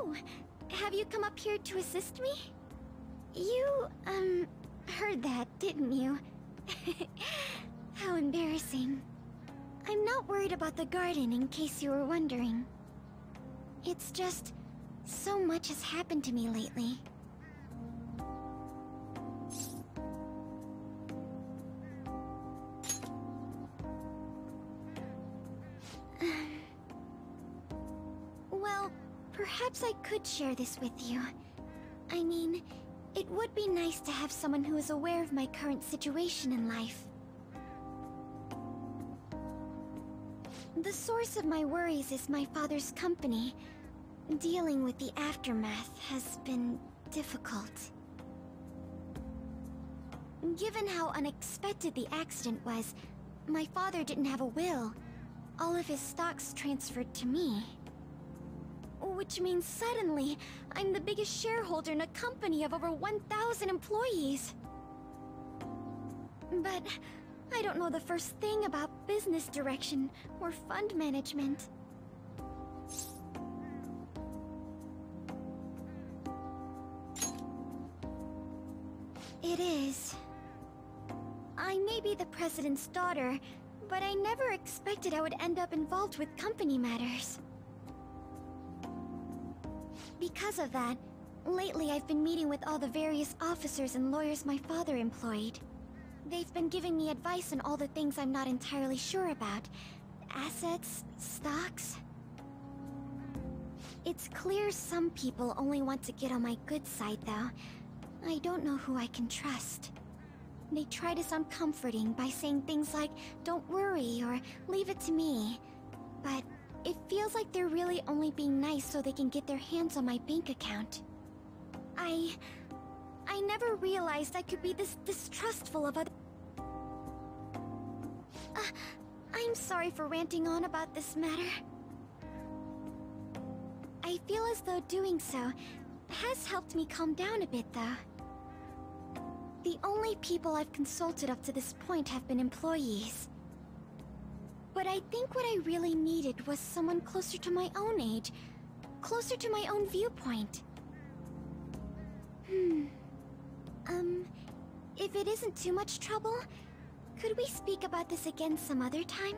Oh, have you come up here to assist me? You, heard that, didn't you? How embarrassing. I'm not worried about the garden, in case you were wondering. It's just, so much has happened to me lately. Well, perhaps I could share this with you. I mean, it would be nice to have someone who is aware of my current situation in life. The source of my worries is my father's company. Dealing with the aftermath has been difficult. Given how unexpected the accident was, my father didn't have a will. All of his stocks transferred to me. Which means suddenly, I'm the biggest shareholder in a company of over 1,000 employees. But I don't know the first thing about business direction or fund management. It is. I may be the president's daughter, but I never expected I would end up involved with company matters. Because of that, lately I've been meeting with all the various officers and lawyers my father employed. They've been giving me advice on all the things I'm not entirely sure about. Assets, stocks. It's clear some people only want to get on my good side, though. I don't know who I can trust. They try to sound comforting by saying things like, "Don't worry," or "Leave it to me." But it feels like they're really only being nice so they can get their hands on my bank account. I never realized I could be this distrustful of other... I'm sorry for ranting on about this matter. I feel as though doing so has helped me calm down a bit, though. The only people I've consulted up to this point have been employees. But I think what I really needed was someone closer to my own age, closer to my own viewpoint. If it isn't too much trouble, could we speak about this again some other time?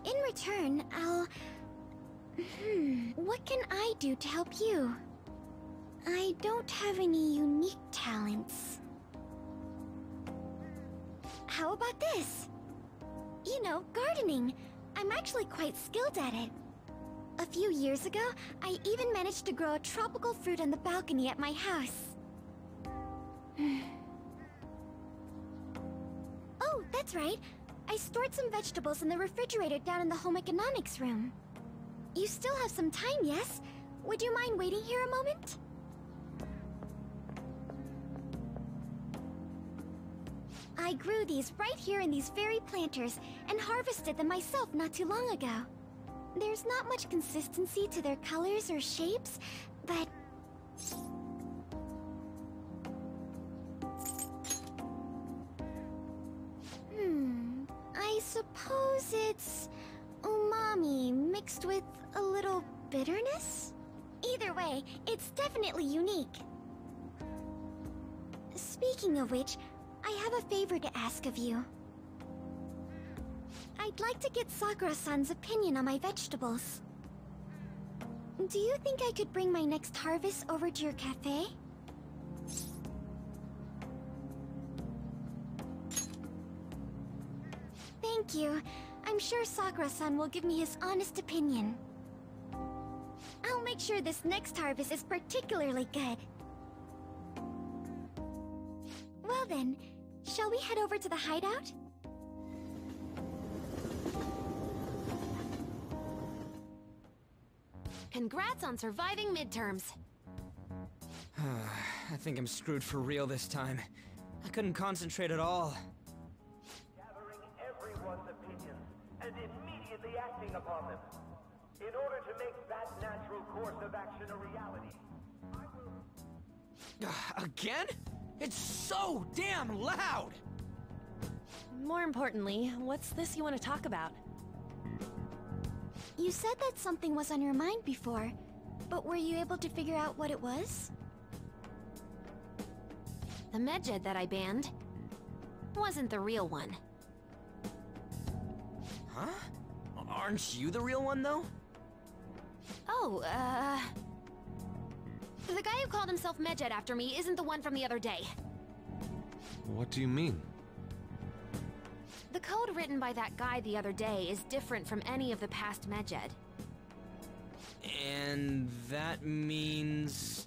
In return, I'll... what can I do to help you? I don't have any unique talents. How about this? You know, gardening. I'm actually quite skilled at it. A few years ago, I even managed to grow a tropical fruit on the balcony at my house. Oh, that's right. I stored some vegetables in the refrigerator down in the home economics room. You still have some time, yes? Would you mind waiting here a moment? I grew these right here in these very planters and harvested them myself not too long ago. There's not much consistency to their colors or shapes, but... I suppose it's umami mixed with a little bitterness? Either way, it's definitely unique. Speaking of which, I have a favor to ask of you. I'd like to get Sakura-san's opinion on my vegetables. Do you think I could bring my next harvest over to your cafe? Thank you. I'm sure Sakura-san will give me his honest opinion. I'll make sure this next harvest is particularly good. Well then, shall we head over to the hideout? Congrats on surviving midterms. I think I'm screwed for real this time. I couldn't concentrate at all. Gathering everyone's opinions and immediately acting upon them. In order to make that natural course of action a reality, I will... Again? It's so damn loud! More importantly, what's this you want to talk about? You said that something was on your mind before, but were you able to figure out what it was? The medjed that I banned wasn't the real one. Huh? Aren't you the real one, though? Oh, the guy who called himself Medjed after me isn't the one from the other day. What do you mean? The code written by that guy the other day is different from any of the past Medjed. And that means...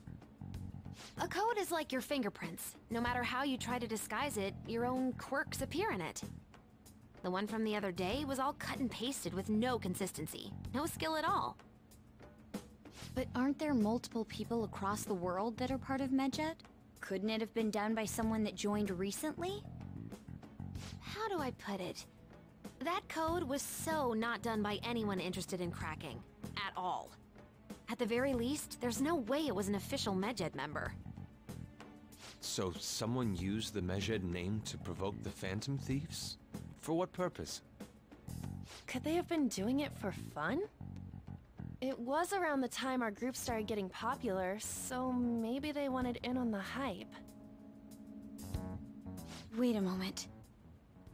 A code is like your fingerprints. No matter how you try to disguise it, your own quirks appear in it. The one from the other day was all cut and pasted with no consistency. No skill at all. But aren't there multiple people across the world that are part of Medjed? Couldn't it have been done by someone that joined recently? How do I put it? That code was so not done by anyone interested in cracking. At all. At the very least, there's no way it was an official Medjed member. So someone used the Medjed name to provoke the Phantom Thieves? For what purpose? Could they have been doing it for fun? It was around the time our group started getting popular, so maybe they wanted in on the hype. Wait a moment.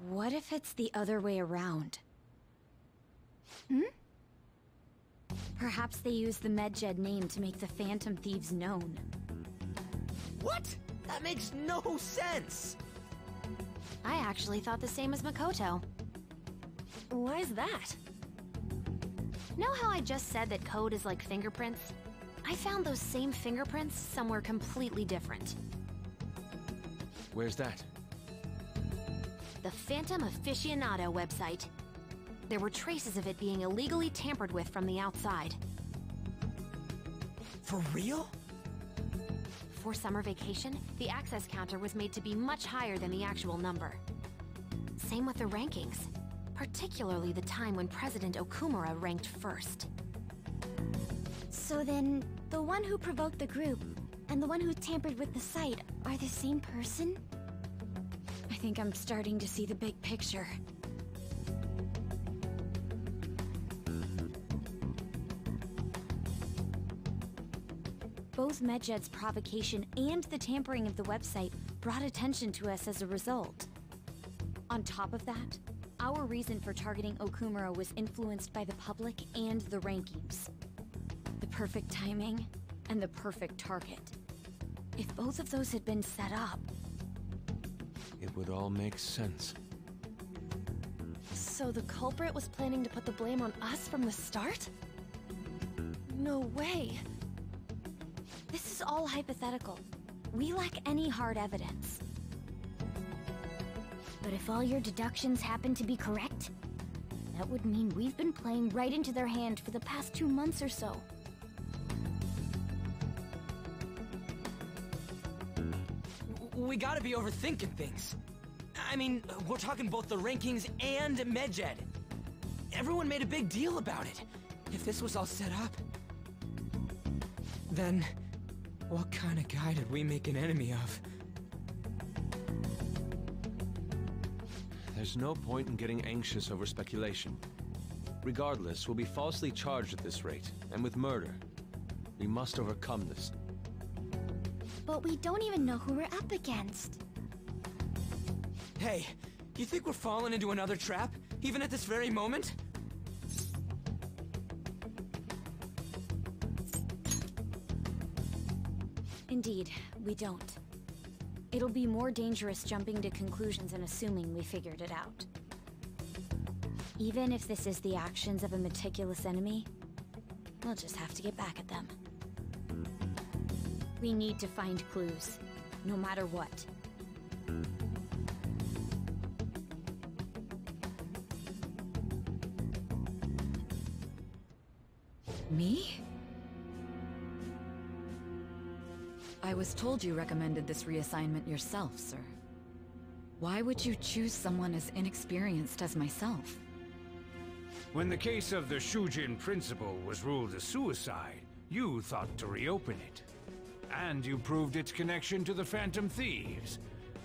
What if it's the other way around? Perhaps they used the Medjed name to make the Phantom Thieves known. What? That makes no sense! I actually thought the same as Makoto. Why's that? Know how I just said that code is like fingerprints? I found those same fingerprints somewhere completely different. Where's that? The Phantom Aficionado website. There were traces of it being illegally tampered with from the outside. For real? For summer vacation, the access counter was made to be much higher than the actual number. Same with the rankings, particularly the time when President Okumura ranked first. So then, the one who provoked the group and the one who tampered with the site are the same person? I think I'm starting to see the big picture. Both Medjed's provocation and the tampering of the website brought attention to us as a result. On top of that, our reason for targeting Okumura was influenced by the public and the rankings. The perfect timing and the perfect target. If both of those had been set up... It would all make sense. So the culprit was planning to put the blame on us from the start? No way. This is all hypothetical. We lack any hard evidence. But if all your deductions happen to be correct, that would mean we've been playing right into their hand for the past 2 months or so. We gotta be overthinking things. I mean, we're talking both the rankings and Medjed. Everyone made a big deal about it. If this was all set up, then what kind of guy did we make an enemy of? There's no point in getting anxious over speculation. Regardless, we'll be falsely charged at this rate, and with murder. We must overcome this. But we don't even know who we're up against. Hey, you think we're falling into another trap, even at this very moment? Indeed, we don't. It'll be more dangerous jumping to conclusions and assuming we figured it out. Even if this is the actions of a meticulous enemy, we'll just have to get back at them. We need to find clues, no matter what. Me? I was told you recommended this reassignment yourself, sir. Why would you choose someone as inexperienced as myself? When the case of the Shujin principal was ruled a suicide, you thought to reopen it. And you proved its connection to the Phantom Thieves.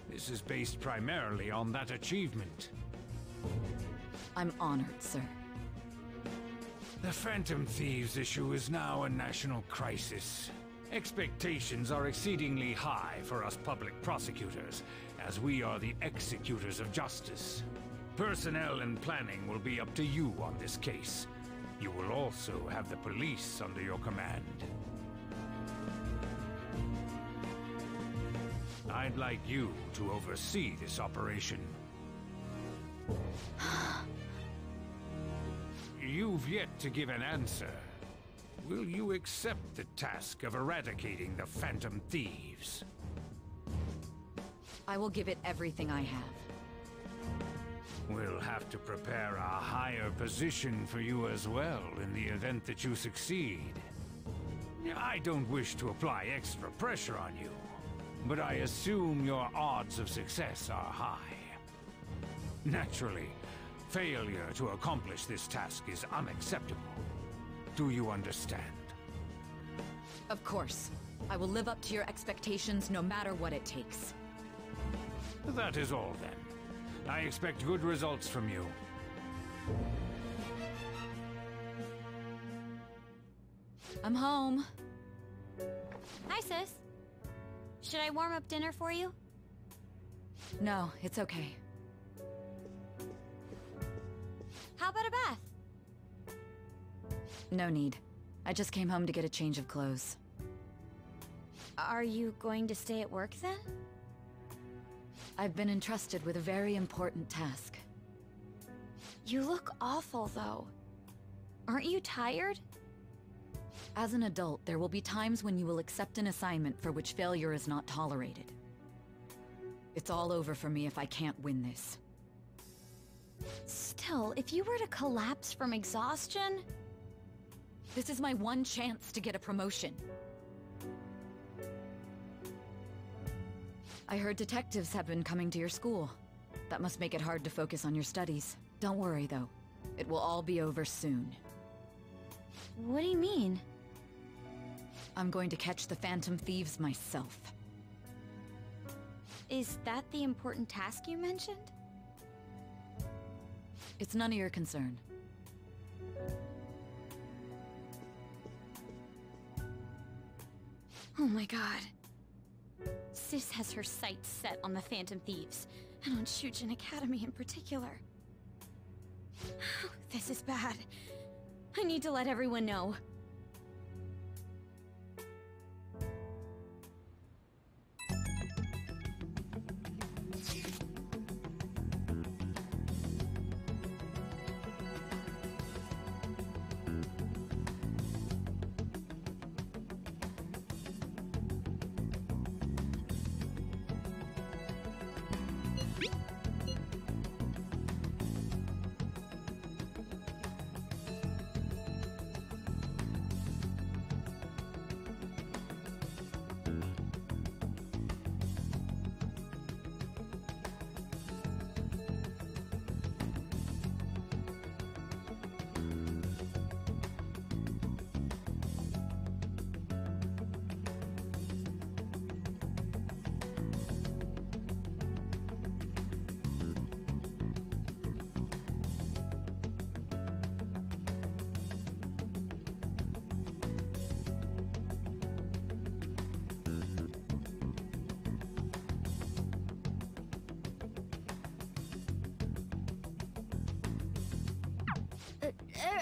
This is based primarily on that achievement. I'm honored, sir. The Phantom Thieves issue is now a national crisis. Expectations are exceedingly high for us public prosecutors, as we are the executors of justice. Personnel and planning will be up to you on this case. You will also have the police under your command. I'd like you to oversee this operation. You've yet to give an answer. Will you accept the task of eradicating the Phantom Thieves? I will give it everything I have. We'll have to prepare a higher position for you as well in the event that you succeed. I don't wish to apply extra pressure on you, but I assume your odds of success are high. Naturally, failure to accomplish this task is unacceptable. Do you understand? Of course. I will live up to your expectations no matter what it takes. That is all then. I expect good results from you. I'm home. Hi, sis. Should I warm up dinner for you? No, it's okay. How about a bath? No need. I just came home to get a change of clothes. Are you going to stay at work then? I've been entrusted with a very important task. You look awful, though. Aren't you tired? As an adult, there will be times when you will accept an assignment for which failure is not tolerated. It's all over for me if I can't win this. Still, if you were to collapse from exhaustion... This is my one chance to get a promotion. I heard detectives have been coming to your school. That must make it hard to focus on your studies. Don't worry, though. It will all be over soon. What do you mean? I'm going to catch the Phantom Thieves myself. Is that the important task you mentioned? It's none of your concern. Oh my god. Sis has her sights set on the Phantom Thieves, and on Shujin Academy in particular. This is bad. I need to let everyone know.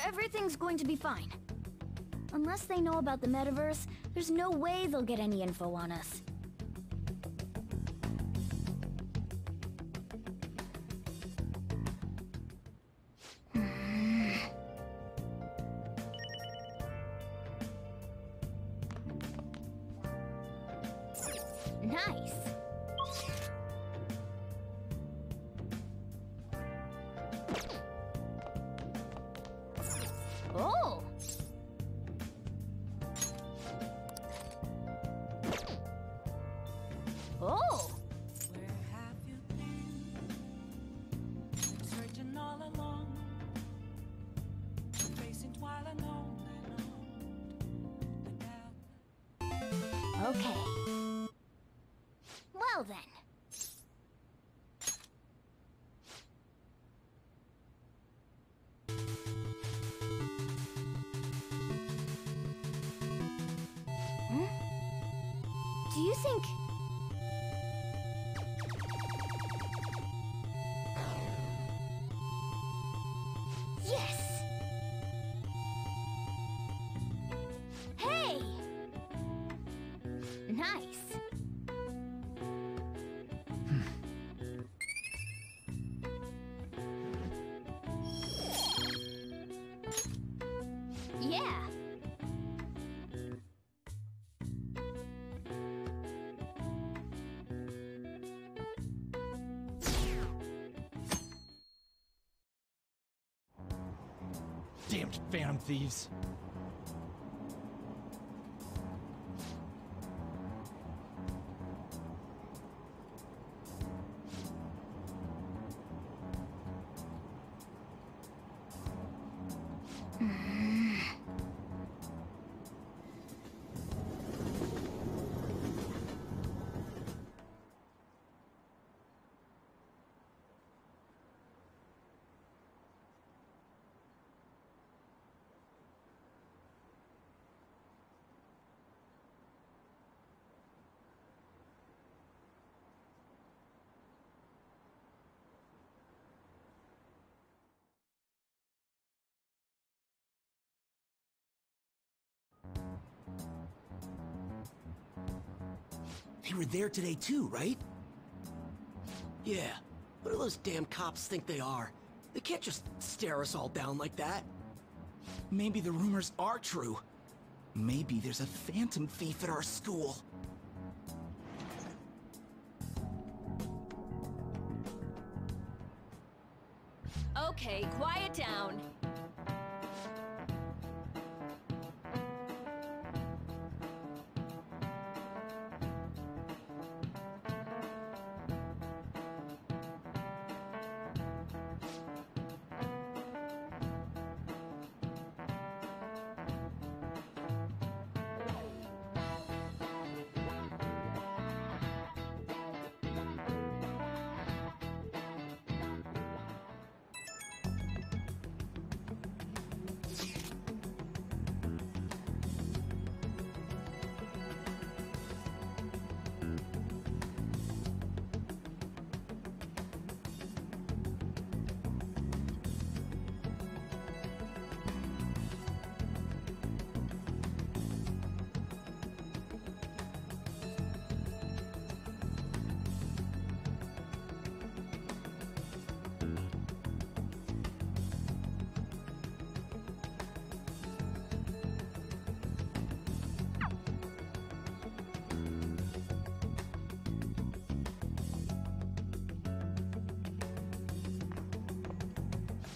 Everything's going to be fine. Unless they know about the metaverse, there's no way they'll get any info on us. Nice. Oh! Oh! Where have you been? Searching all along, facing while alone and out. Okay. Well then. you think... Yes! Hey! Nice. Yeah. Damned Phantom Thieves. They were there today too, right? Yeah. What do those damn cops think they are? They can't just stare us all down like that. Maybe the rumors are true. Maybe there's a phantom thief at our school. Okay, quiet down.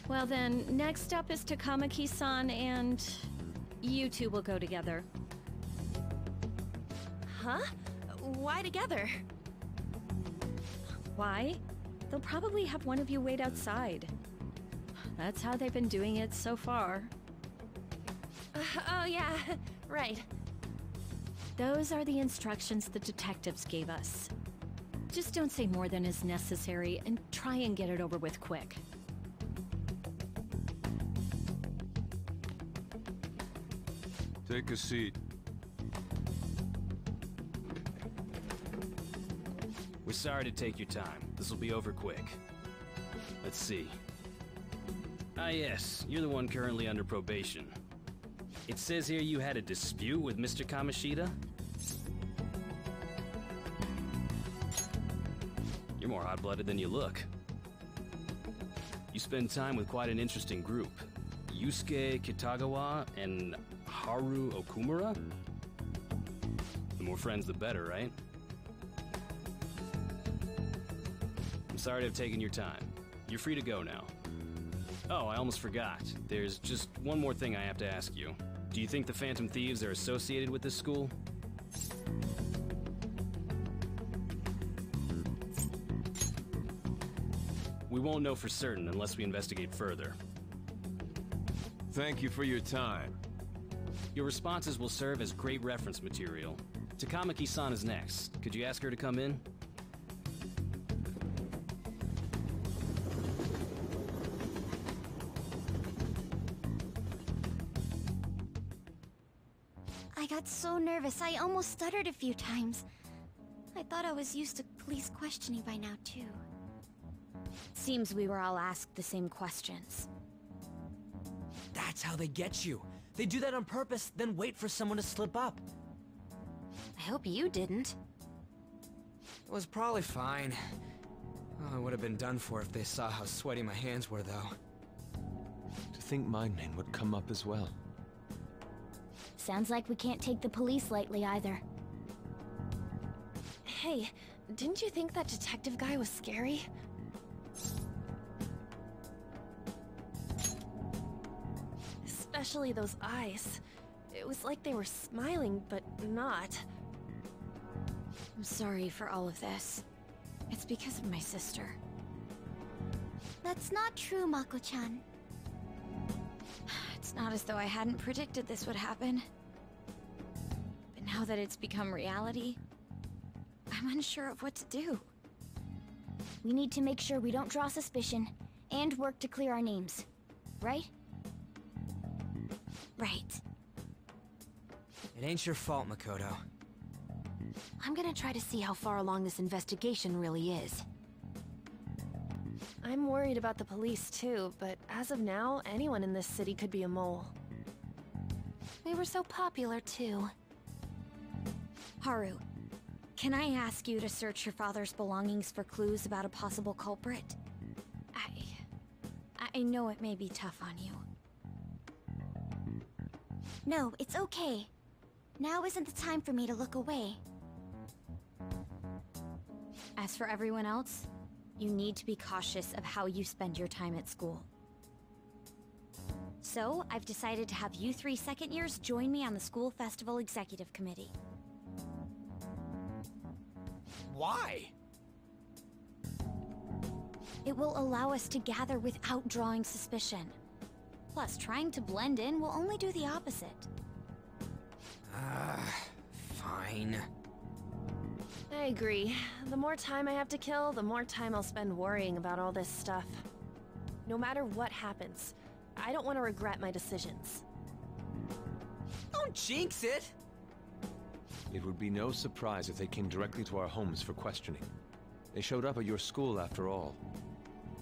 Well then, next up is Takamaki-san, and you two will go together. Huh? Why together? Why? They'll probably have one of you wait outside. That's how they've been doing it so far. Oh yeah, right. Those are the instructions the detectives gave us. Just don't say more than is necessary, and try and get it over with quick. Take a seat. We're sorry to take your time. This will be over quick. Let's see. Ah yes, you're the one currently under probation. It says here you had a dispute with Mr. Kamoshida? You're more hot-blooded than you look. You spend time with quite an interesting group. Yusuke Kitagawa and Haru Okumura? The more friends, the better, right? I'm sorry to have taken your time. You're free to go now. Oh, I almost forgot. There's just one more thing I have to ask you. Do you think the Phantom Thieves are associated with this school? We won't know for certain unless we investigate further. Thank you for your time. Your responses will serve as great reference material. Takamaki-san is next. Could you ask her to come in? I got so nervous I almost stuttered a few times. thought I was used to police questioning by now, too. Seems we were all asked the same questions. That's how they get you. They do that on purpose, then wait for someone to slip up. I hope you didn't. It was probably fine. Oh, I would have been done for if they saw how sweaty my hands were, though. To think my name would come up as well. Sounds like we can't take the police lightly either. Hey, didn't you think that detective guy was scary? Especially those eyes. It was like they were smiling, but not. I'm sorry for all of this. It's because of my sister. That's not true, Mako-chan. It's not as though I hadn't predicted this would happen. But now that it's become reality, I'm unsure of what to do. We need to make sure we don't draw suspicion, and work to clear our names. Right? Right. It ain't your fault, Makoto. I'm gonna try to see how far along this investigation really is. I'm worried about the police too, but as of now, anyone in this city could be a mole. We were so popular too. Haru, can I ask you to search your father's belongings for clues about a possible culprit? I know it may be tough on you. No, it's okay. Now isn't the time for me to look away. As for everyone else, you need to be cautious of how you spend your time at school. So, I've decided to have you three second years join me on the school festival executive committee. Why? It will allow us to gather without drawing suspicion. Plus, trying to blend in will only do the opposite. Fine. I agree. The more time I have to kill, the more time I'll spend worrying about all this stuff. No matter what happens, I don't want to regret my decisions. Don't jinx it! It would be no surprise if they came directly to our homes for questioning. They showed up at your school after all.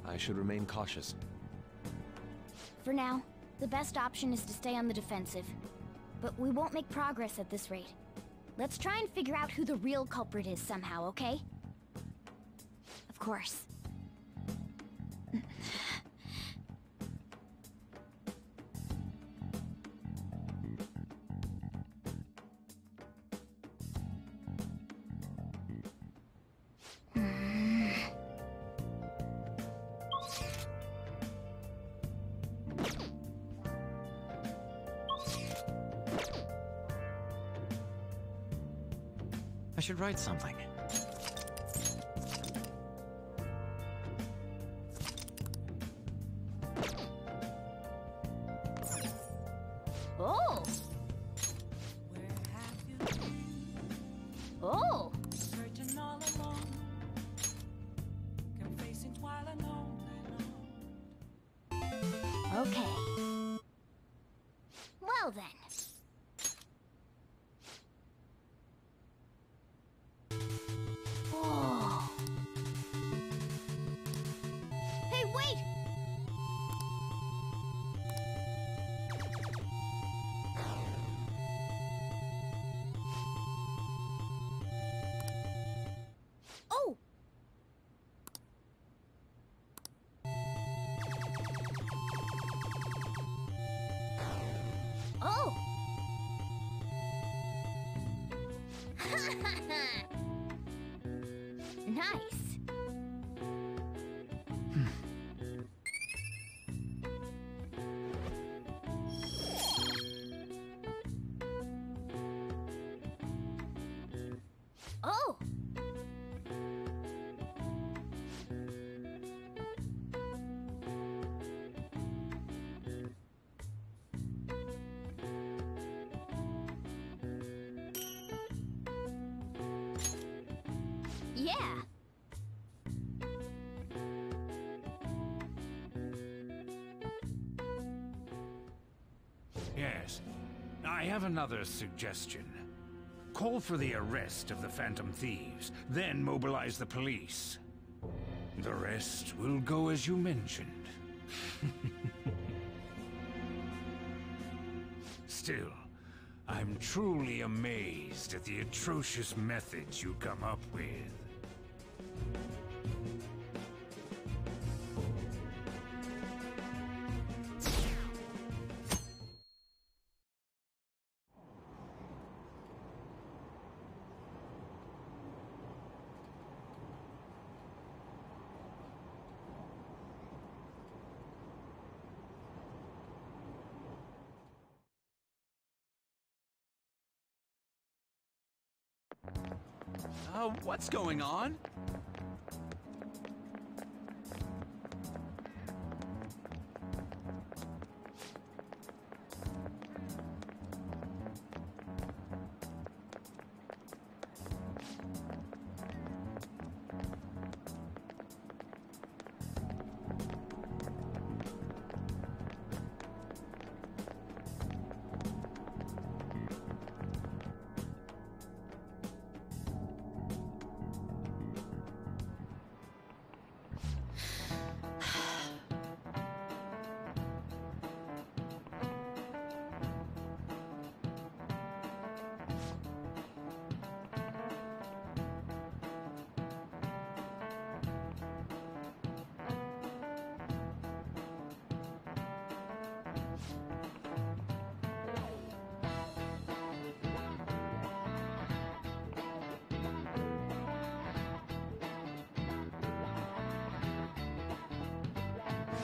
I should remain cautious. For now, the best option is to stay on the defensive. But we won't make progress at this rate. Let's try and figure out who the real culprit is somehow, okay? Of course. I should write something. Oh! Where have you been? Oh! Searching all along, confessing while alone. Okay. Well then. Oh. Hey, wait! Oh! Oh! Nice. Oh! Yeah. Yes. I have another suggestion. Call for the arrest of the Phantom Thieves, then mobilize the police. The rest will go as you mentioned. Still, I'm truly amazed at the atrocious methods you come up with. What's going on?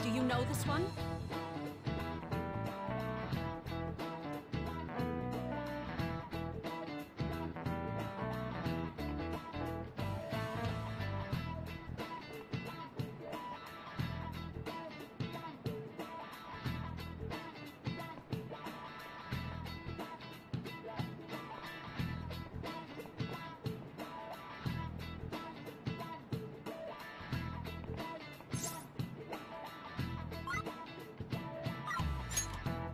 Do you know this one?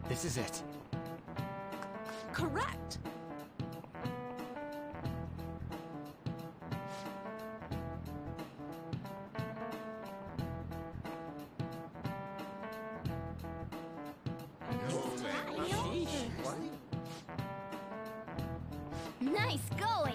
This is it. Correct. Nice going!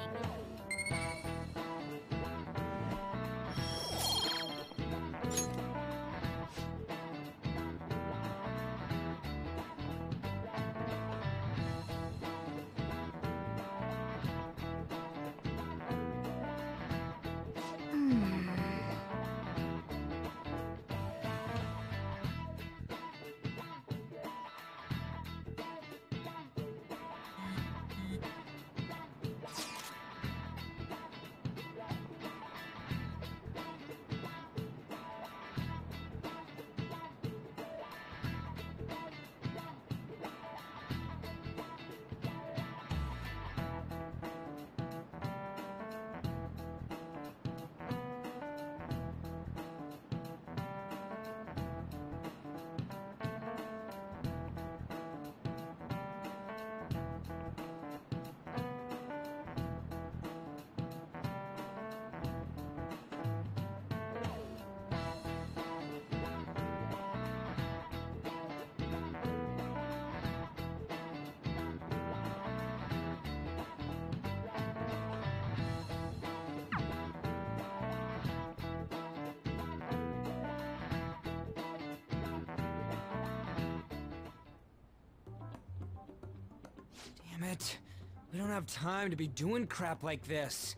Damn it. We don't have time to be doing crap like this.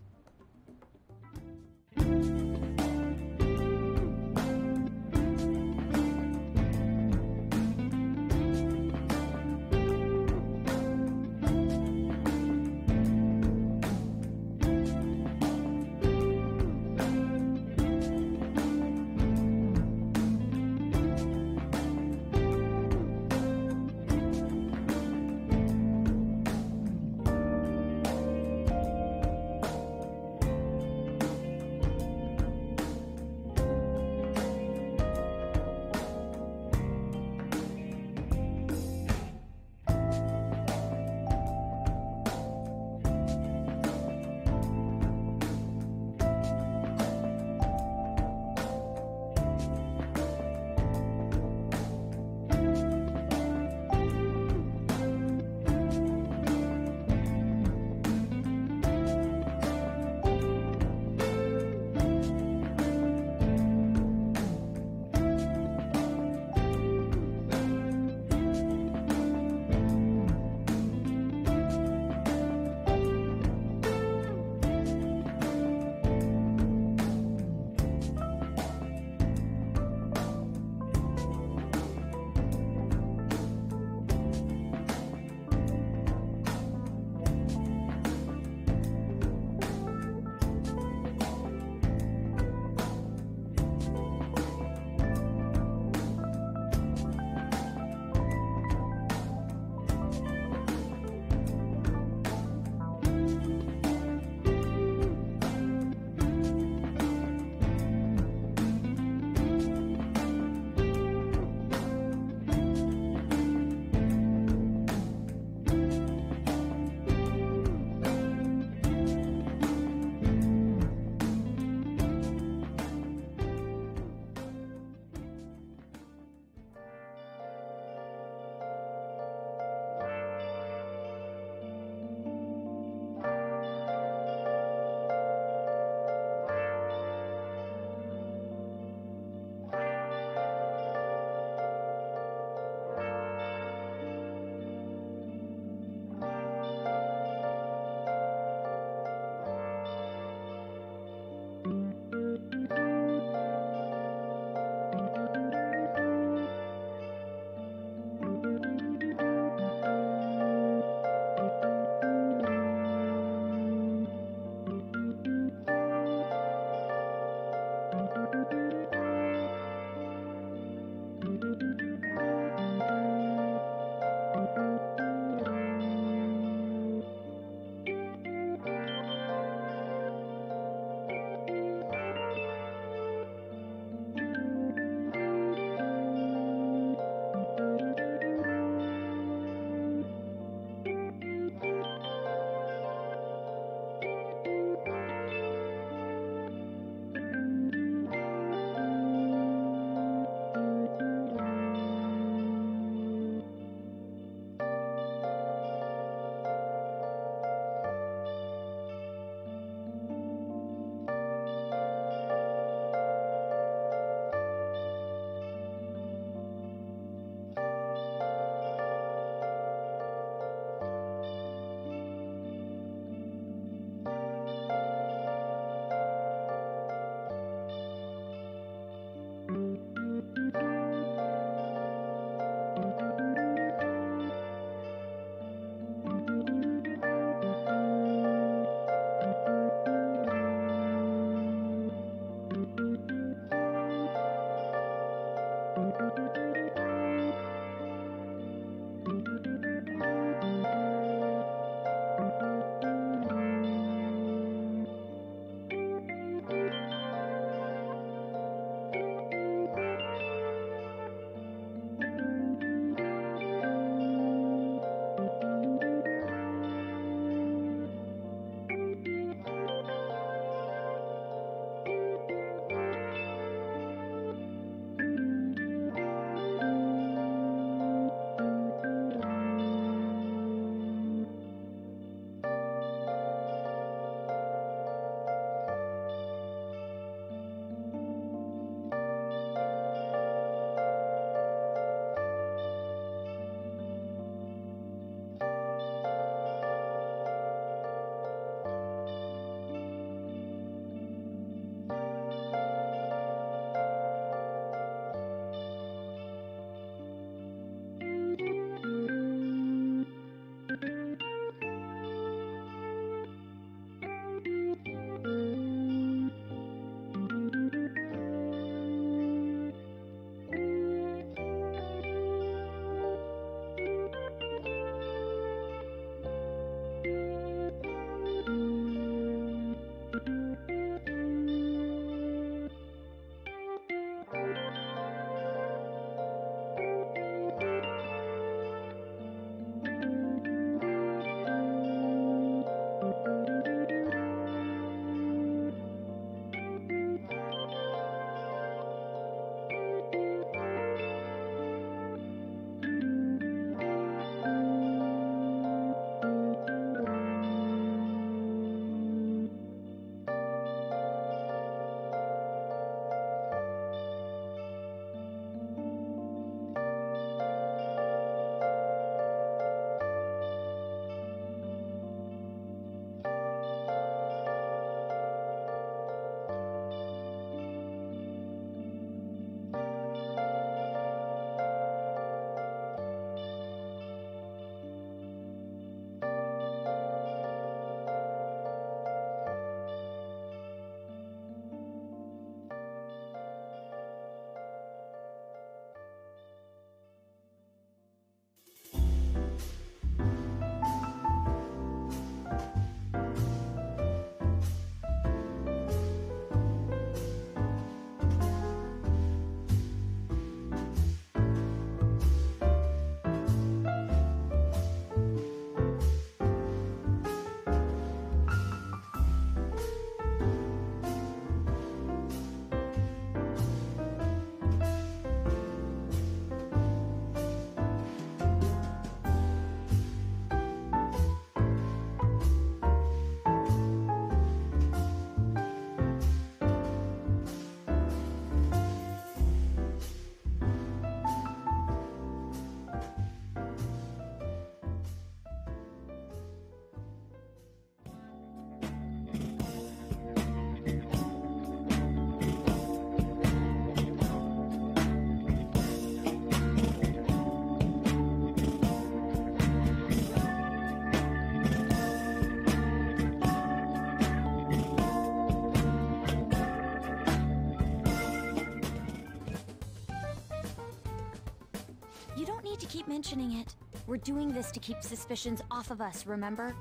need to keep mentioning it. We're doing this to keep suspicions off of us, remember?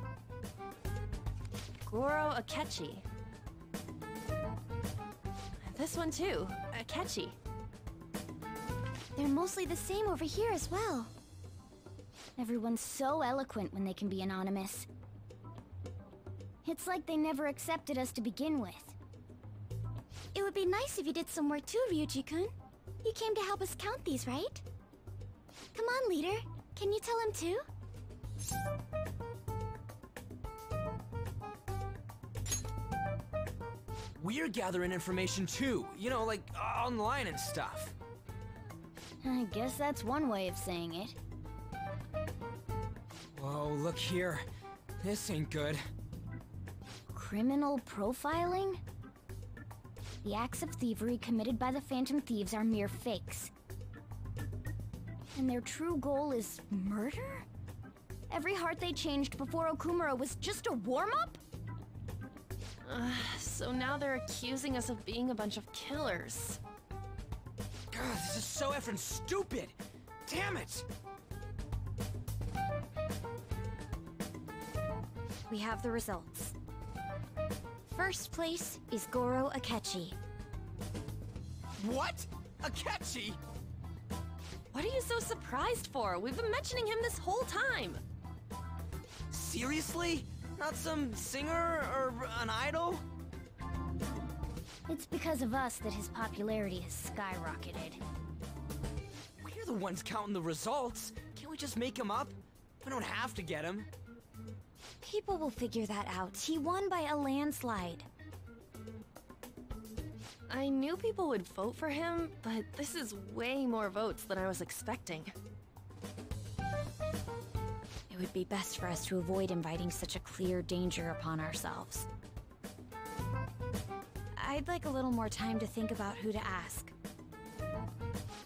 Goro Akechi. This one too, Akechi. They're mostly the same over here as well. Everyone's so eloquent when they can be anonymous. It's like they never accepted us to begin with. It would be nice if you did some work too, Ryuji-kun. You came to help us count these, right? Come on, leader. Can you tell him too? We're gathering information too, you know, like online and stuff. I guess that's one way of saying it. Whoa, look here. This ain't good. Criminal profiling? The acts of thievery committed by the Phantom Thieves are mere fakes. And their true goal is murder? Every heart they changed before Okumura was just a warm-up? So now they're accusing us of being a bunch of killers. God, this is so effing stupid! Damn it! We have the results. First place is Goro Akechi. What? Akechi? What are you so surprised for? We've been mentioning him this whole time. Seriously? Not some singer or an idol? It's because of us that his popularity has skyrocketed. We're the ones counting the results. Can't we just make him up? We don't have to get him. People will figure that out. He won by a landslide. I knew people would vote for him, but this is way more votes than I was expecting. It would be best for us to avoid inviting such a clear danger upon ourselves. I'd like a little more time to think about who to ask.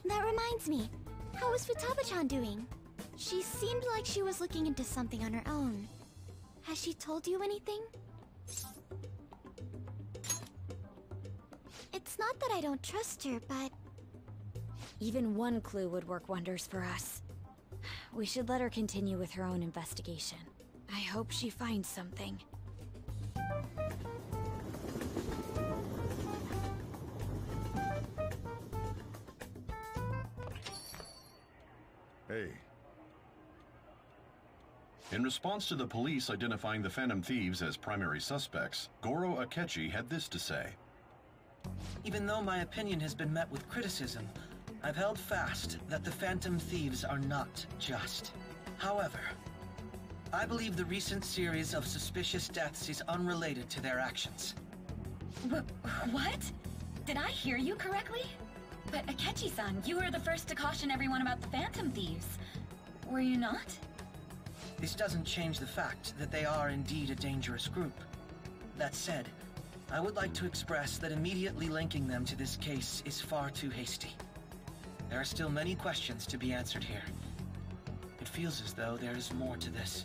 That reminds me. How is Futaba-chan doing? She seemed like she was looking into something on her own. Has she told you anything? It's not that I don't trust her, but... Even one clue would work wonders for us. We should let her continue with her own investigation. I hope she finds something. Hey. In response to the police identifying the Phantom Thieves as primary suspects, Goro Akechi had this to say. Even though my opinion has been met with criticism, I've held fast that the Phantom Thieves are not just. However, I believe the recent series of suspicious deaths is unrelated to their actions. What? Did I hear you correctly? But Akechi-san, you were the first to caution everyone about the Phantom Thieves. Were you not? This doesn't change the fact that they are indeed a dangerous group. That said, I would like to express that immediately linking them to this case is far too hasty. There are still many questions to be answered here. It feels as though there is more to this.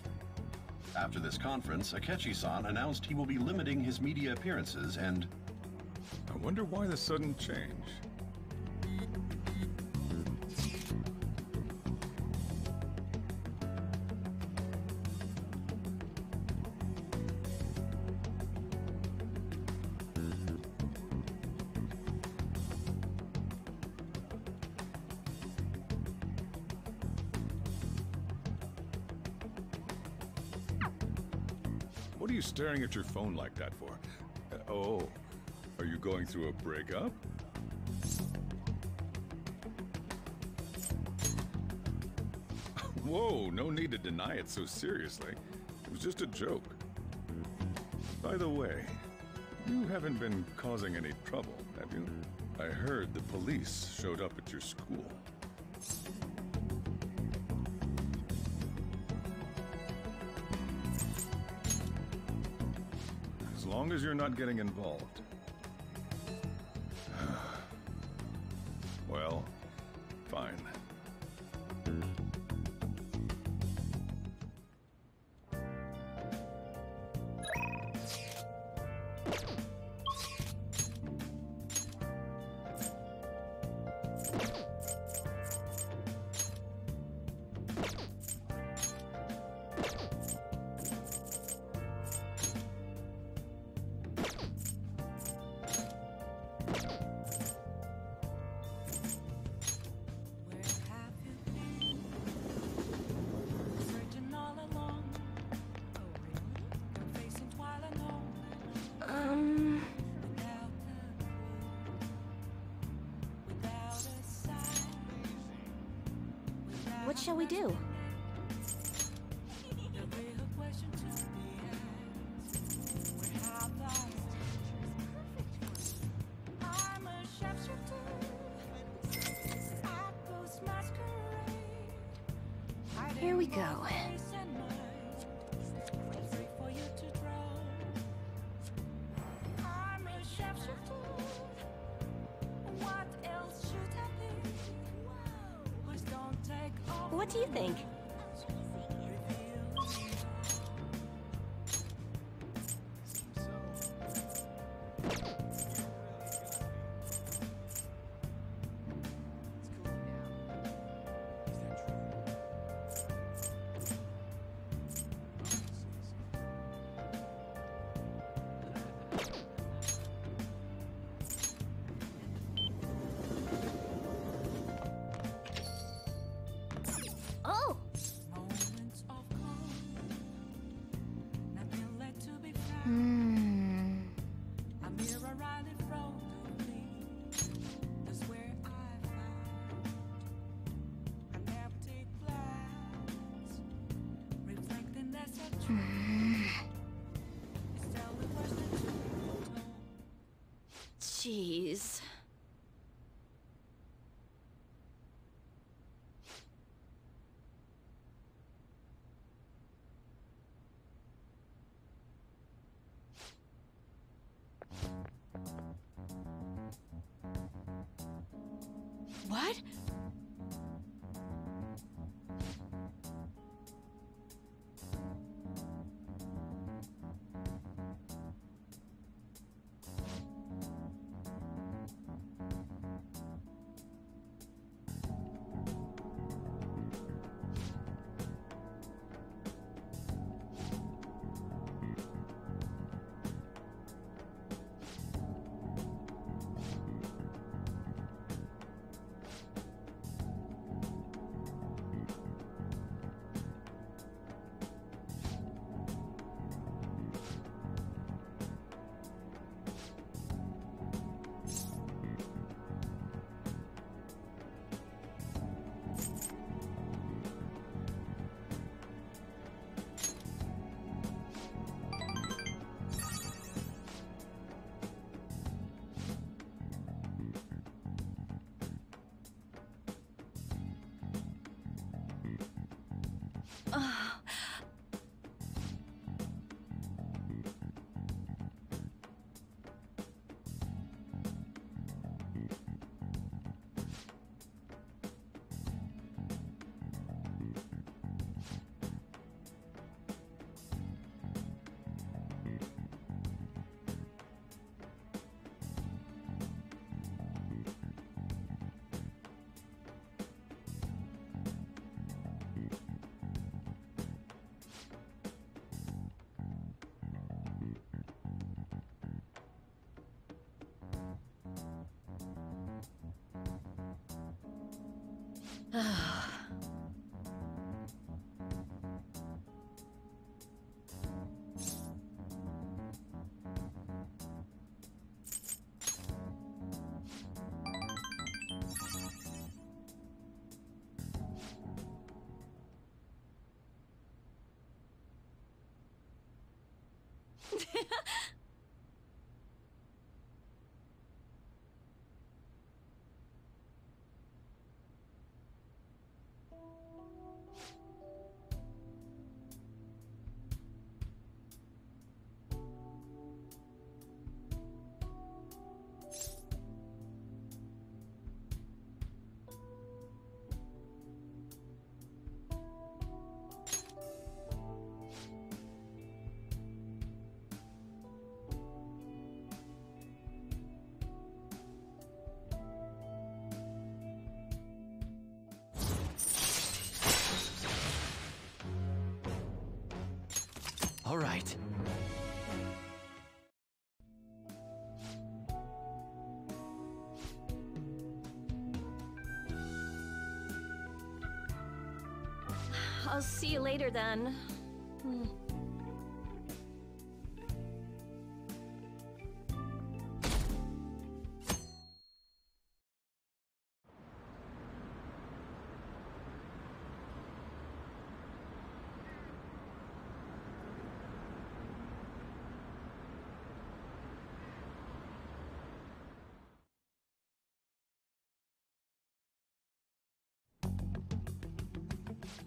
After this conference, Akechi-san announced he will be limiting his media appearances and... I wonder why the sudden change. What are you staring at your phone like that for? Oh, are you going through a breakup? Whoa, no need to deny it so seriously. It was just a joke. By the way, you haven't been causing any trouble, have you? I heard the police showed up at your school. As long as you're not getting involved. Well, fine. What shall we do? Here we go. What do you think? Oh! Jeez. What? All right. I'll see you later then.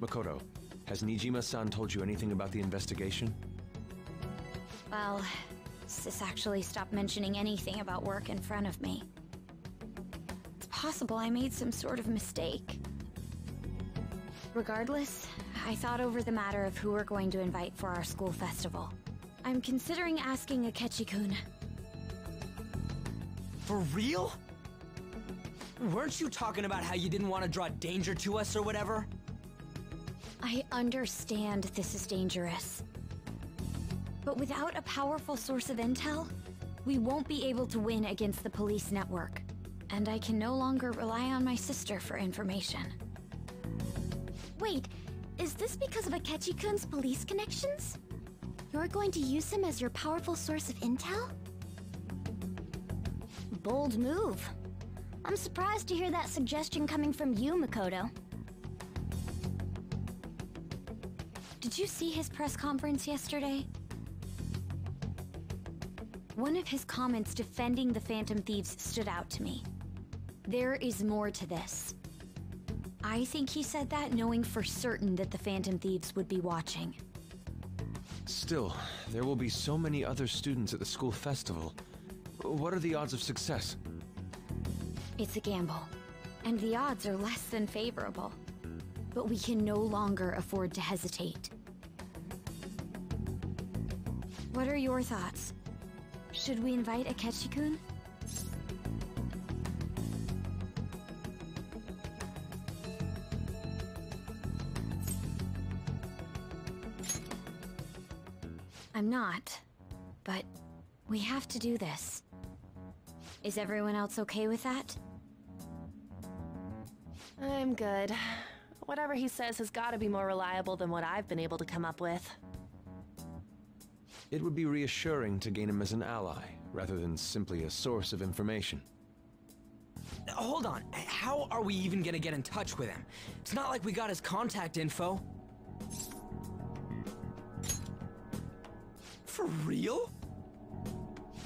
Makoto, has Nijima-san told you anything about the investigation? Well, Sis actually stopped mentioning anything about work in front of me. It's possible I made some sort of mistake. Regardless, I thought over the matter of who we're going to invite for our school festival. I'm considering asking Akechi-kun. For real? Weren't you talking about how you didn't want to draw danger to us or whatever? I understand this is dangerous. But without a powerful source of intel, we won't be able to win against the police network. And I can no longer rely on my sister for information. Wait, is this because of Akechi-kun's police connections? You're going to use him as your powerful source of intel? Bold move. I'm surprised to hear that suggestion coming from you, Makoto. Did you see his press conference yesterday? One of his comments defending the Phantom Thieves stood out to me. There is more to this. I think he said that knowing for certain that the Phantom Thieves would be watching. Still, there will be so many other students at the school festival. What are the odds of success? It's a gamble, and the odds are less than favorable. But we can no longer afford to hesitate. What are your thoughts? Should we invite Akechi-kun? I'm not, but we have to do this. Is everyone else okay with that? I'm good. Whatever he says has got to be more reliable than what I've been able to come up with. It would be reassuring to gain him as an ally, rather than simply a source of information. Hold on, how are we even gonna get in touch with him? It's not like we got his contact info. For real?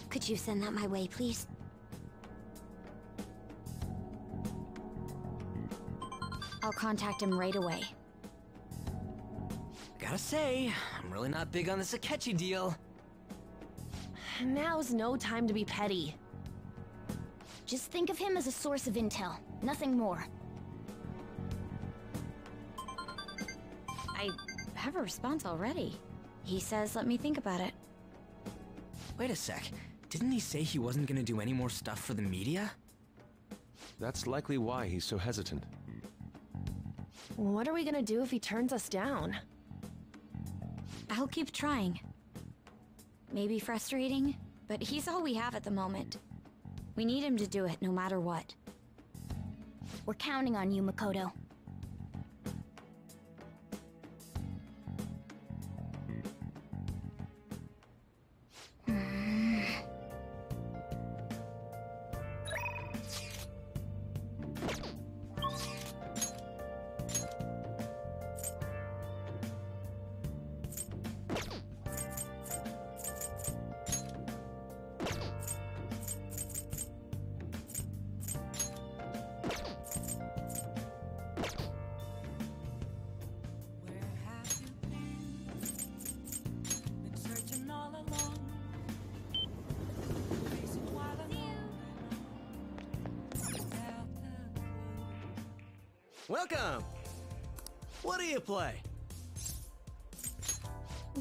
Could you send that my way, please? I'll contact him right away. Gotta say, I'm really not big on this Akechi deal. Now's no time to be petty. Just think of him as a source of intel, nothing more. I have a response already. He says let me think about it. Wait a sec, didn't he say he wasn't gonna do any more stuff for the media? That's likely why he's so hesitant. What are we gonna do if he turns us down? I'll keep trying. Maybe frustrating, but he's all we have at the moment. We need him to do it no matter what. We're counting on you, Makoto. Welcome! What do you play?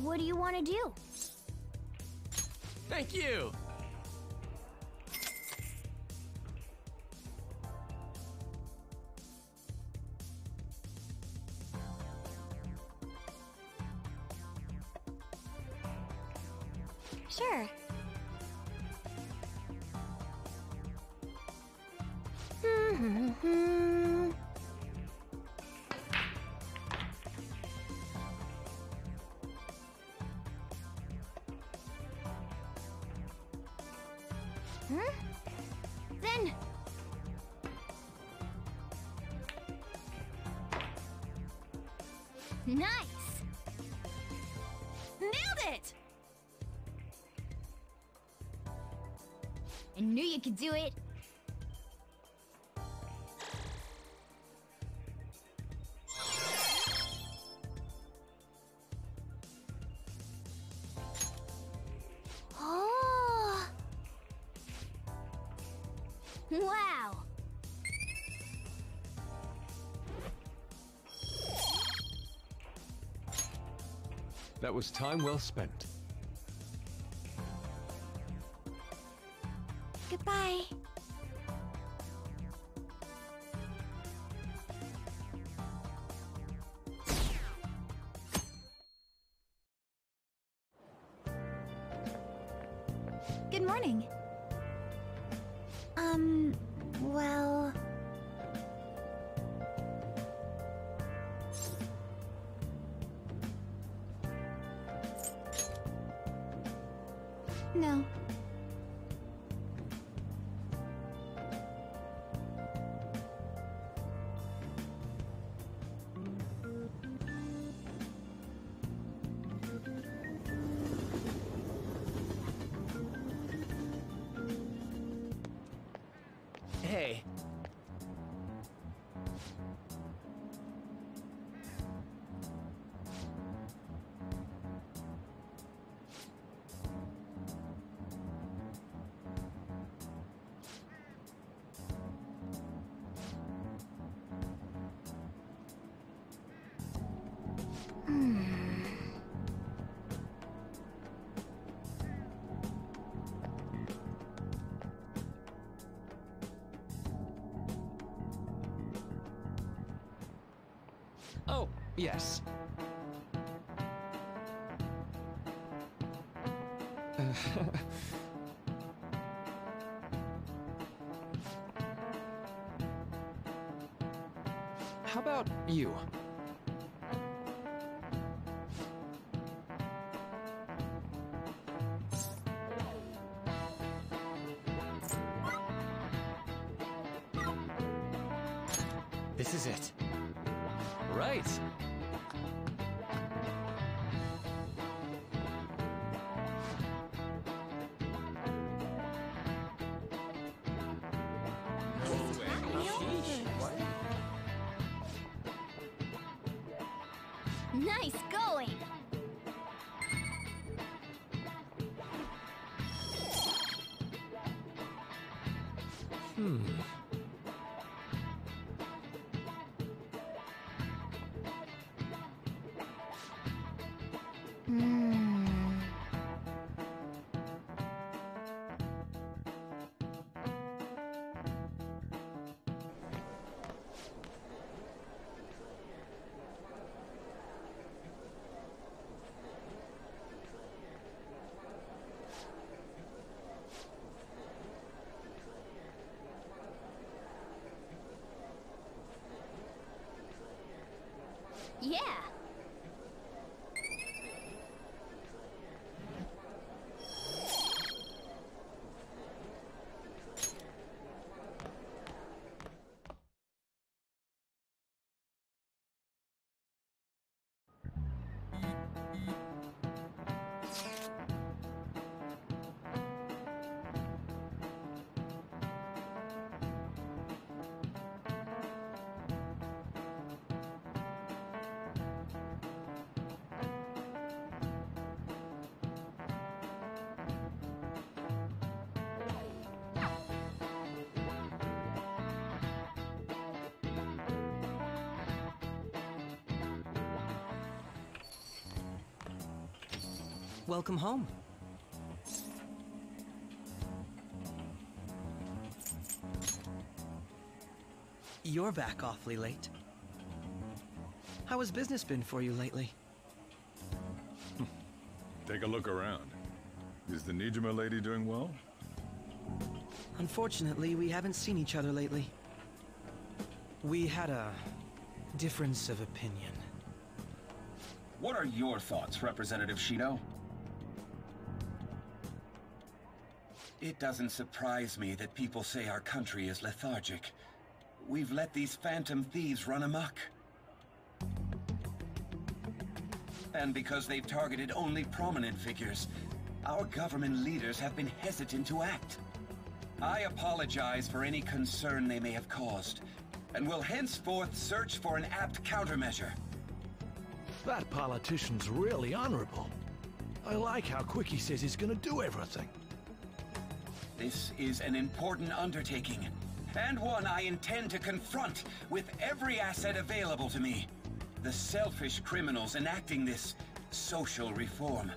What do you want to do? Thank you! Sure. Then... Nice! Nailed it! I knew you could do it. Wow! That was time well spent. Goodbye. Good morning. Well... No. Hey. Oh, yes. How about you? This is it. Right. Nice going! Yeah! Welcome home. You're back awfully late. How has business been for you lately? Take a look around. Is the Nijima lady doing well? Unfortunately, we haven't seen each other lately. We had a difference of opinion. What are your thoughts, Representative Shino? It doesn't surprise me that people say our country is lethargic. We've let these phantom thieves run amok. And because they've targeted only prominent figures, our government leaders have been hesitant to act. I apologize for any concern they may have caused, and will henceforth search for an apt countermeasure. That politician's really honorable. I like how quick he says he's gonna do everything. This is an important undertaking, and one I intend to confront with every asset available to me. The selfish criminals enacting this social reform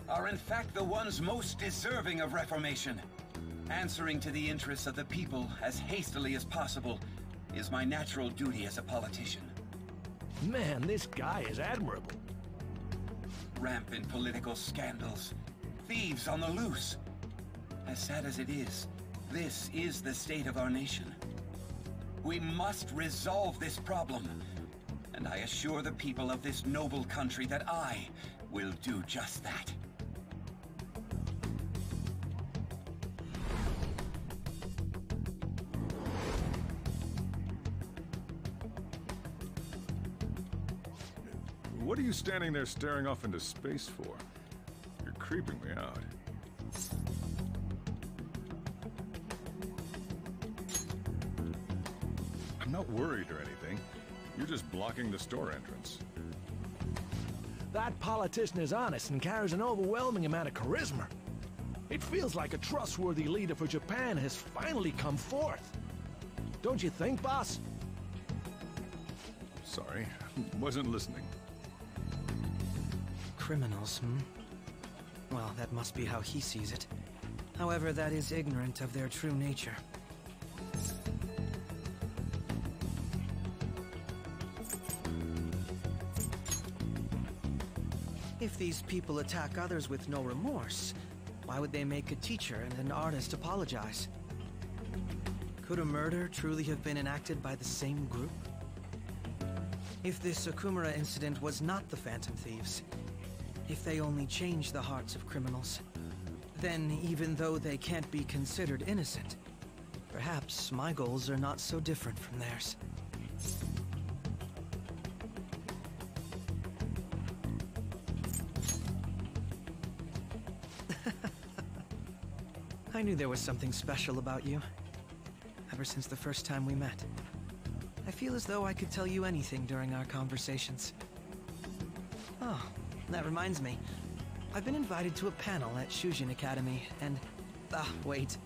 are in fact the ones most deserving of reformation. Answering to the interests of the people as hastily as possible is my natural duty as a politician. Man, this guy is admirable. Rampant political scandals, thieves on the loose. As sad as it is, this is the state of our nation. We must resolve this problem, and I assure the people of this noble country that I will do just that. What are you standing there staring off into space for? You're creeping me out. I'm not worried or anything. You're just blocking the store entrance. That politician is honest and carries an overwhelming amount of charisma. It feels like a trustworthy leader for Japan has finally come forth. Don't you think, boss? Sorry, wasn't listening. Criminals, Well, that must be how he sees it. However, that is ignorant of their true nature. If these people attack others with no remorse, why would they make a teacher and an artist apologize? Could a murder truly have been enacted by the same group? If this Okumura incident was not the Phantom Thieves, if they only change the hearts of criminals, then even though they can't be considered innocent, perhaps my goals are not so different from theirs. I knew there was something special about you, ever since the first time we met. I feel as though I could tell you anything during our conversations. Oh, that reminds me. I've been invited to a panel at Shujin Academy, and... wait.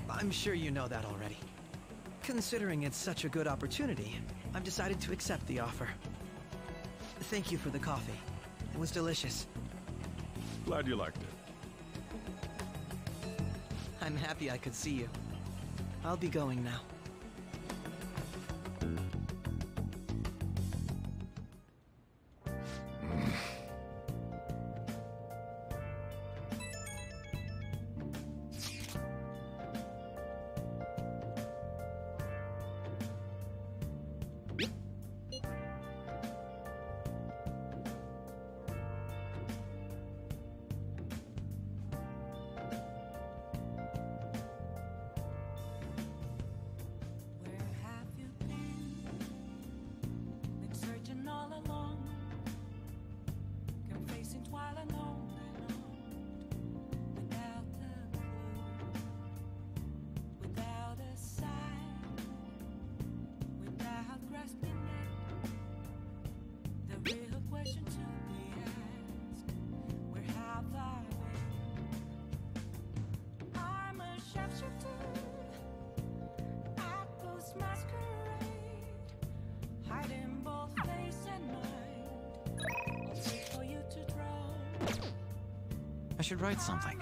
I'm sure you know that already. Considering it's such a good opportunity, I've decided to accept the offer. Thank you for the coffee. It was delicious. Glad you liked it. I'm happy I could see you. I'll be going now. I should write something.